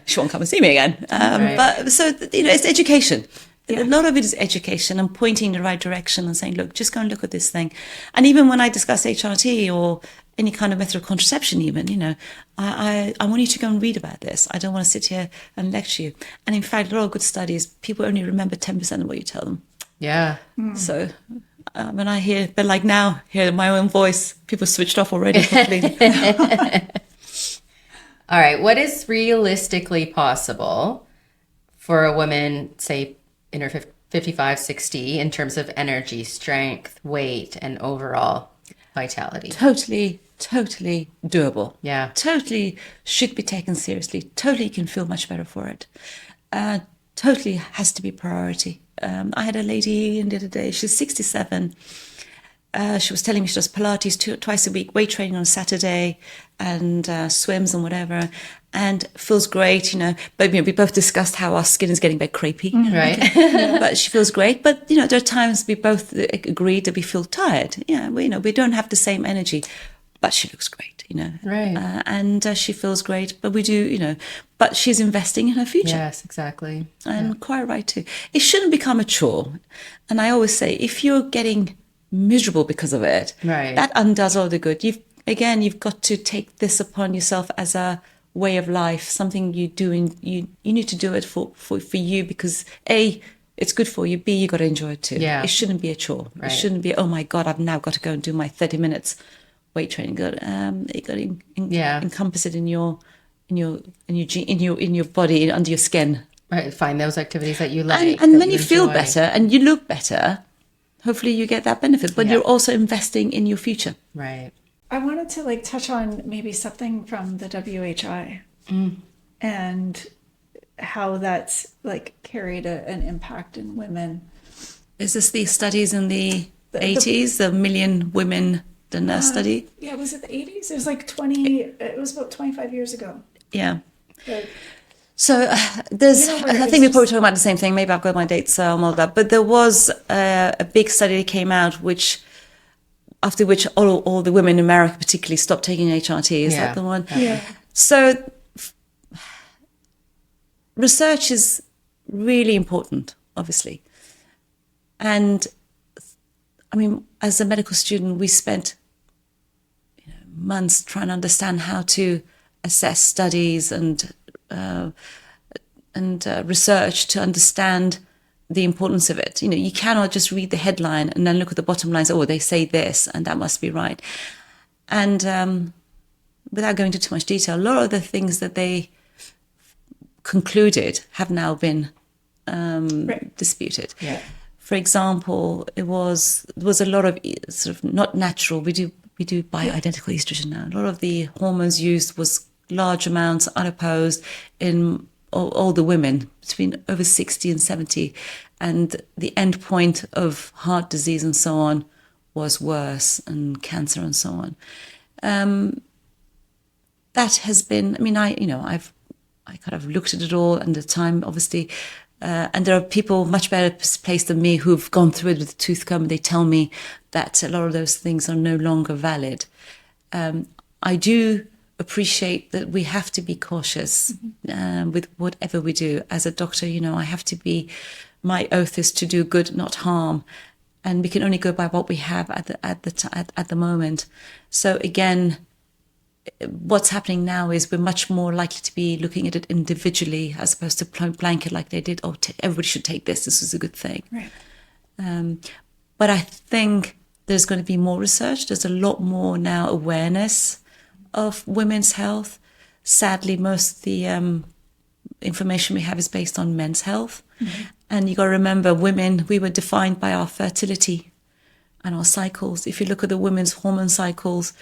She won't come and see me again. But so it's education. A lot of it is education and pointing in the right direction and saying, "Look, just go and look at this thing." And even when I discuss HRT or any kind of method of contraception even, I want you to go and read about this. I don't want to sit here and lecture you. And in fact, a lot of good studies, people only remember 10% of what you tell them. Yeah. So when I hear my own voice, people switched off already. All right. What is realistically possible for a woman, say, in her 55, 60, in terms of energy, strength, weight, and overall vitality? Totally doable. Yeah. Totally should be taken seriously. Totally can feel much better for it. Totally has to be priority. I had a lady in the other day, she's 67. She was telling me she does Pilates twice a week, weight training on Saturday, and swims and whatever, and feels great, But we both discussed how our skin is getting a bit crepey, right? But she feels great. But there are times we both agreed that we feel tired. Yeah, we don't have the same energy, but she looks great, Right. And she feels great. But we do, but she's investing in her future. Yes, exactly. And quite right too. It shouldn't become a chore. And I always say, if you're getting miserable because of it, right, that undoes all the good. You've got to take this upon yourself as a way of life, something you do, and you need to do it for you, because A, it's good for you, B, you got to enjoy it too. Yeah. It shouldn't be a chore. Right. It shouldn't be, oh my God, I've now got to go and do my 30 minutes weight training. You got to encompass it in your body, under your skin. Right. Find those activities that you like, and when you feel better and you look better, hopefully you get that benefit, but you're also investing in your future. Right. I wanted to touch on maybe something from the WHI and how that's carried an impact in women. Is this the studies in the 80s, the million women, the nurse study? Yeah, was it the 80s? It was it was about 25 years ago. Yeah. But, so there's, I think we're probably talking about the same thing. Maybe I've got my dates all that. But there was a big study that came out, after which all the women in America particularly stopped taking HRT. Is that the one? Yeah. So research is really important, obviously. And I mean, as a medical student, we spent months trying to understand how to assess studies and research to understand the importance of it. You cannot just read the headline and then look at the bottom line and say, oh, they say this and that must be right. And without going into too much detail, a lot of the things that they concluded have now been disputed. Yeah. For example, there was a lot of sort of not natural. We do bioidentical estrogen now. A lot of the hormones used was large amounts, unopposed, in all the women between over 60 and 70. And the end point of heart disease and so on was worse, and cancer and so on. That has been, I mean, I kind of looked at it all and the time, obviously, and there are people much better placed than me who've gone through it with a tooth comb. They tell me that a lot of those things are no longer valid. I do appreciate that we have to be cautious with whatever we do. As a doctor, I have to be, my oath is to do good, not harm. And we can only go by what we have at the moment. So again, what's happening now is we're much more likely to be looking at it individually as opposed to blanket like they did. Oh, everybody should take this. This is a good thing. Right. But I think there's going to be more research. There's a lot more now awareness of women's health. Sadly, most of the information we have is based on men's health. Mm-hmm. And you got to remember, women, we were defined by our fertility and our cycles. If you look at the women's hormone cycles,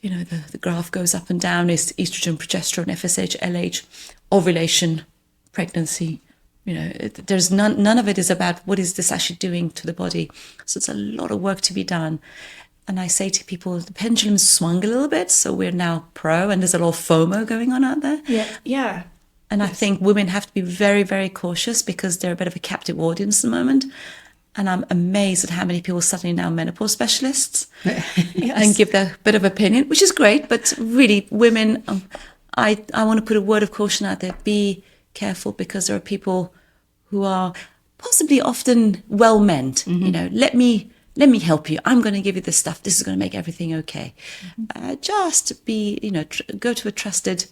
the graph goes up and down. Is estrogen, progesterone, FSH, LH, ovulation, pregnancy. There's none of it is about what is this actually doing to the body. So it's a lot of work to be done. And I say to people, the pendulum's swung a little bit, so we're now pro, and there's a lot of FOMO going on out there. Yeah. And yes. I think women have to be very, very cautious because they're a bit of a captive audience at the moment. And I'm amazed at how many people suddenly now menopause specialists and give their bit of opinion, which is great. But really, women, I want to put a word of caution out there. Be careful, because there are people who are possibly often well-meant. Mm-hmm. Let let me help you. I'm going to give you this stuff. This is going to make everything okay. Just be, go to a trusted,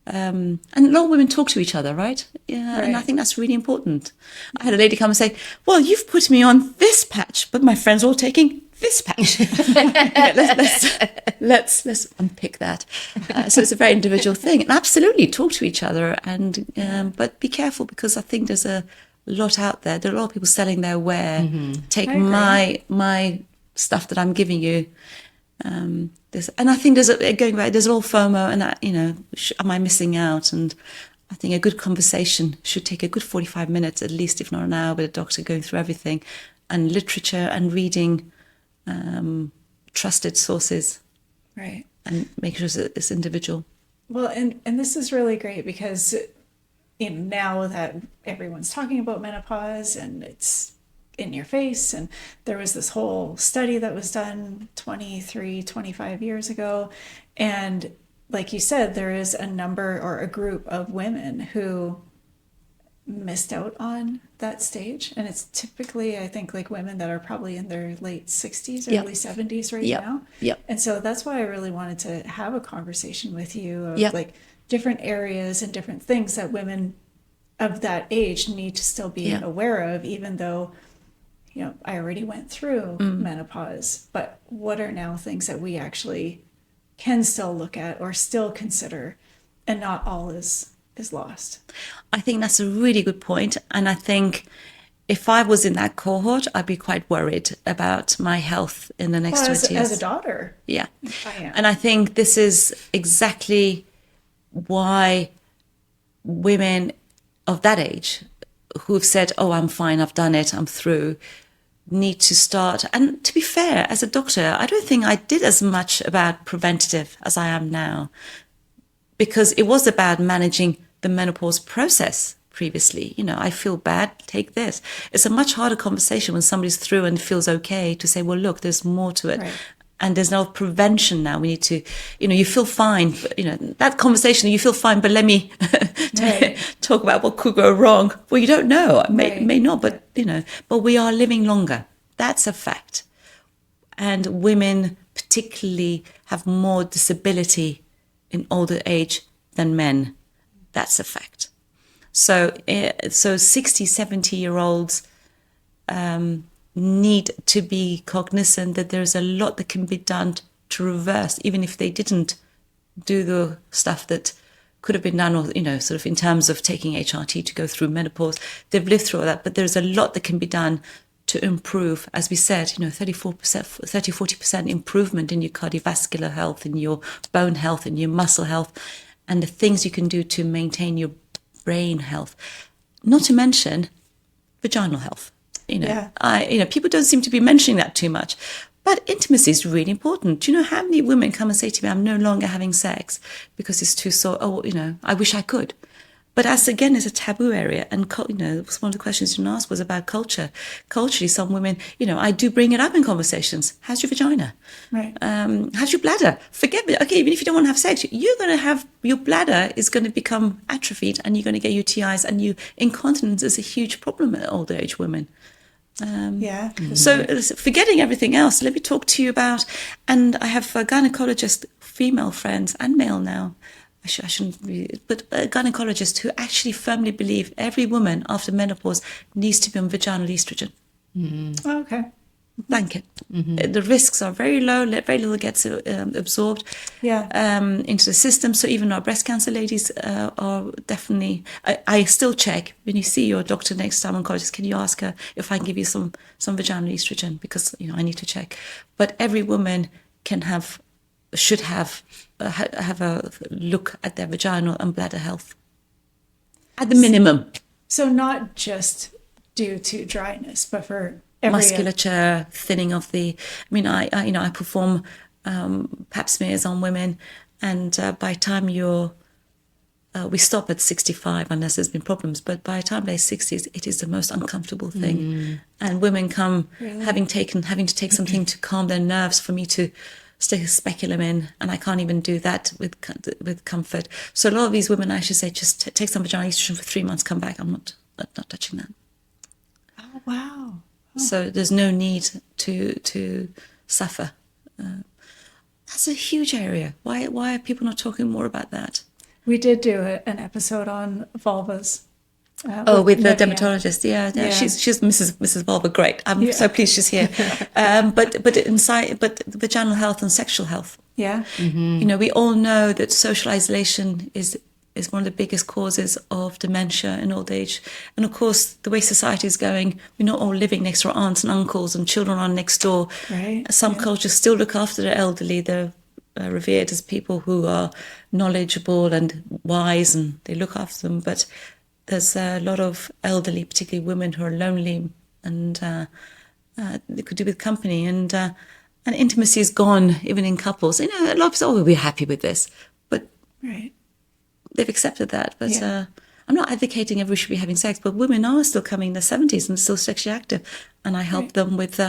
and a lot of women talk to each other, right? Yeah, and I think that's really important. I had a lady come and say, well, you've put me on this patch, but my friends are all taking this patch. Let's unpick that. So it's a very individual thing. And absolutely talk to each other, and but be careful, because I think there's a lot out there. There are a lot of people selling their wear. Take my stuff that I'm giving you. And I think there's going back. There's all FOMO, and am I missing out? And I think a good conversation should take a good 45 minutes, at least, if not an hour, with a doctor going through everything, and literature and reading trusted sources, right? And making sure it's individual. Well, and this is really great, because now that everyone's talking about menopause and it's in your face, and there was this whole study that was done 25 years ago, and like you said, there is a number or a group of women who missed out on that stage, and it's typically, I think, like women that are probably in their late 60s, early 70s now. And so that's why I really wanted to have a conversation with you of like different areas and different things that women of that age need to still be aware of, even though I already went through menopause, but what are now things that we actually can still look at or still consider, and not all is lost. I think that's a really good point. And I think if I was in that cohort, I'd be quite worried about my health in the next 20 years. As a daughter. Yeah. I am. And I think this is exactly why women of that age who've said, oh, I'm fine, I've done it, I'm through, need to start. And to be fair, as a doctor, I don't think I did as much about preventative as I am now, because it was about managing the menopause process previously. I feel bad, take this. It's a much harder conversation when somebody's through and feels okay to say, well, look, there's more to it. Right. And there's no prevention now. We need to, you feel fine. But, that conversation, you feel fine, but let me talk about what could go wrong. Well, you don't know. It may not, but, but we are living longer. That's a fact. And women particularly have more disability in older age than men. That's a fact. So 60, 70-year-olds need to be cognizant that there's a lot that can be done to reverse, even if they didn't do the stuff that could have been done, or, sort of in terms of taking HRT to go through menopause. They've lived through all that, but there's a lot that can be done to improve, as we said, 30-40% improvement in your cardiovascular health, in your bone health, in your muscle health, and the things you can do to maintain your brain health. Not to mention vaginal health. People don't seem to be mentioning that too much. But intimacy is really important. Do you know how many women come and say to me, I'm no longer having sex because it's too sore. Oh, I wish I could. But as again, is a taboo area. And, one of the questions you asked was about culture. Culturally, some women, I do bring it up in conversations. How's your vagina? Right. How's your bladder? Forget it. Okay, even if you don't want to have sex, you're going to have, your bladder is going to become atrophied, and you're going to get UTIs, and incontinence is a huge problem in older age women. So forgetting everything else, let me talk to you about, and I have gynecologist, female friends and male now, I shouldn't be, but gynecologists who actually firmly believe every woman after menopause needs to be on vaginal estrogen. Mm-hmm. Oh, okay. Blanket. Mm-hmm. The risks are very low, very little gets absorbed into the system. So even our breast cancer ladies are definitely, I still check when you see your doctor next time, oncologist, can you ask her if I can give you some vaginal estrogen, because I need to check. But every woman should have a look at their vaginal and bladder health at the minimum. So not just due to dryness, but for musculature, thinning of the. I perform Pap smears on women, and by the time we stop at 65 unless there's been problems. But by the time they're 60s, it is the most uncomfortable thing, and women come having to take something to calm their nerves for me to stick a speculum in, and I can't even do that with comfort. So a lot of these women, I should say, just take some vaginal estrogen for 3 months, come back. I'm not touching that. Oh wow. So there's no need to suffer. That's a huge area. Why are people not talking more about that? We did do an episode on vulvas. With the Nidia. dermatologist, yeah. She's Mrs. Vulva, great. I'm so pleased she's here. But the vaginal health and sexual health. Yeah. We all know that social isolation is one of the biggest causes of dementia in old age. And of course, the way society is going, we're not all living next to our aunts and uncles, and children are next door. Right. Some cultures still look after their elderly. They're revered as people who are knowledgeable and wise, and they look after them. But there's a lot of elderly, particularly women, who are lonely, and they could do with company. And intimacy is gone, even in couples. A lot of people say, we'll be happy with this. But Right. they've accepted that. But I'm not advocating everyone should be having sex, but women are still coming in their 70s and still sexually active. And I help them with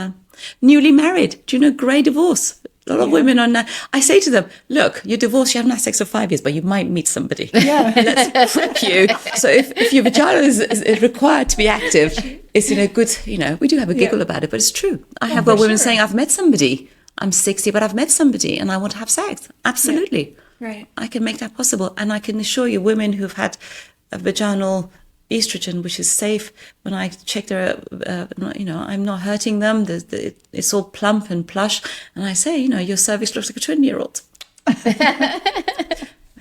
newly married. Do you know, grey divorce? A lot of women are now, I say to them, look, you're divorced, you haven't had sex for 5 years, but you might meet somebody. Yeah. Let's prep you. So if your vagina is required to be active, it's in a good, we do have a giggle about it, but it's true. I have women saying, I've met somebody. I'm 60, but I've met somebody and I want to have sex. Absolutely. Yeah. Right. I can make that possible. And I can assure you, women who've had a vaginal estrogen, which is safe, when I check their, I'm not hurting them. It's all plump and plush. And I say, your cervix looks like a 20-year-old.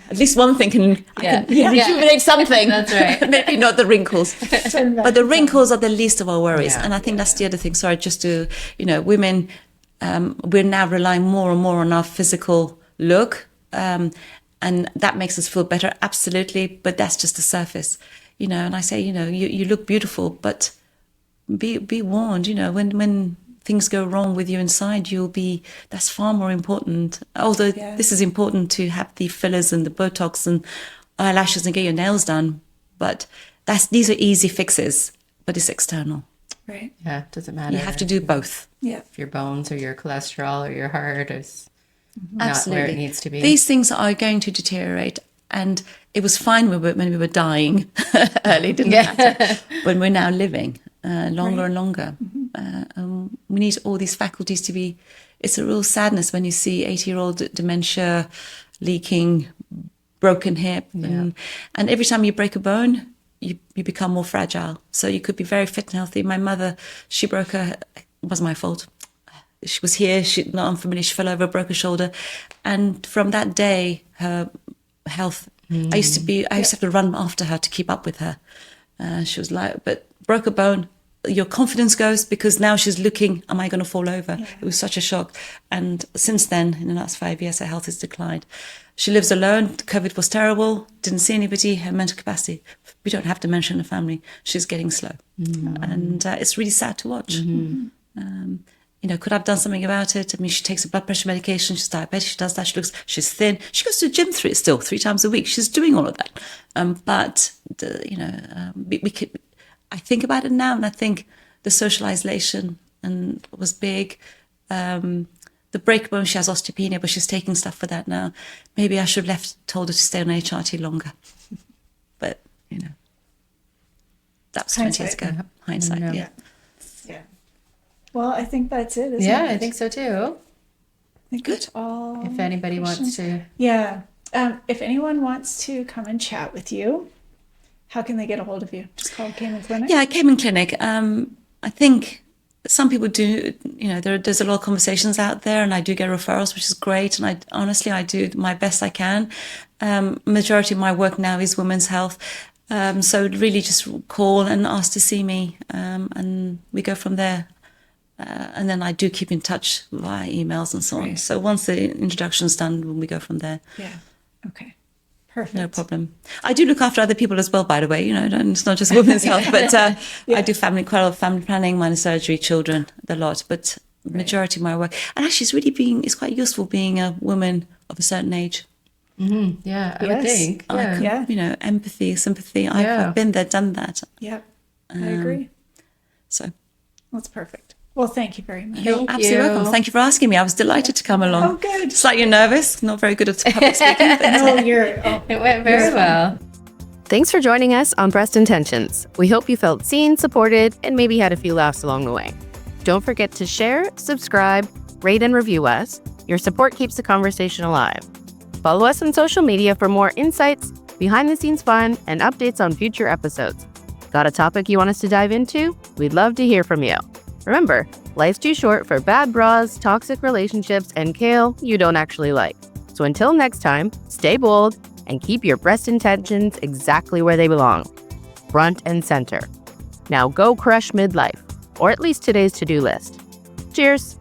At least one thing can rejuvenate something. That's right. Maybe not the wrinkles. But the wrinkles are the least of our worries. Yeah. And I think that's the other thing. Sorry, just to, women, we're now relying more and more on our physical look. And that makes us feel better. Absolutely. But that's just the surface. And I say, you look beautiful, but be warned, when things go wrong with you inside, that's far more important. Although this is important to have the fillers and the Botox and eyelashes and get your nails done. But these are easy fixes, but it's external. Right. Yeah, it doesn't matter. You have to do both. Yeah. If your bones or your cholesterol or your heart is not where it needs to be. These things are going to deteriorate. And it was fine when we were dying early, didn't matter. When we're now living longer and longer. We need all these faculties to be... It's a real sadness when you see 80-year-old dementia, leaking, broken hip. And every time you break a bone, you become more fragile. So you could be very fit and healthy. My mother, she broke her... It wasn't my fault. She was here, not unfamiliar, she fell over, broke her shoulder. And from that day, her health... I used to have to run after her to keep up with her. She was but broke a bone. Your confidence goes because now she's looking, am I going to fall over? It was such a shock. And since then, in the last 5 years, her health has declined. She lives alone. COVID was terrible. Didn't see anybody. Her mental capacity. We don't have dementia in the family. She's getting slow. And it's really sad to watch. Could I have done something about it? I mean, she takes a blood pressure medication. She's diabetic. She does that. She's thin. She goes to the gym 3 times a week. She's doing all of that. We could. I think about it now, and I think the social isolation was big. The breakbone, she has osteopenia, but she's taking stuff for that now. Maybe I should have told her to stay on HRT longer. But that was 20 years ago. Hindsight, yeah. Well, I think that's it, isn't it? Yeah, I think so too. I think Good. that's all. If anybody wants to. Yeah. If anyone wants to come and chat with you, how can they get a hold of you? Just call Cayman Clinic? Yeah, Cayman Clinic. I think some people do, there's a lot of conversations out there, and I do get referrals, which is great. And I do my best I can. Majority of my work now is women's health. So really just call and ask to see me, and we go from there. And then I do keep in touch via emails and so on. So once the introduction's done, we go from there. Yeah. Okay. Perfect. No problem. I do look after other people as well, by the way. It's not just women's health, but I do quite a lot of family planning, minor surgery, children, a lot. But the majority of my work, and actually, it's quite useful being a woman of a certain age. Mm-hmm. Yeah, I would think. Empathy, sympathy. I've been there, done that. Yep. I agree. So that's perfect. Well, thank you very much. You're absolutely welcome. Thank you for asking me. I was delighted to come along. Oh, good. Slightly nervous, not very good at public speaking. But it went very well. Thanks for joining us on Breast Intentions. We hope you felt seen, supported, and maybe had a few laughs along the way. Don't forget to share, subscribe, rate, and review us. Your support keeps the conversation alive. Follow us on social media for more insights, behind-the-scenes fun, and updates on future episodes. Got a topic you want us to dive into? We'd love to hear from you. Remember, life's too short for bad bras, toxic relationships, and kale you don't actually like. So until next time, stay bold and keep your breast intentions exactly where they belong, front and center. Now go crush midlife, or at least today's to-do list. Cheers!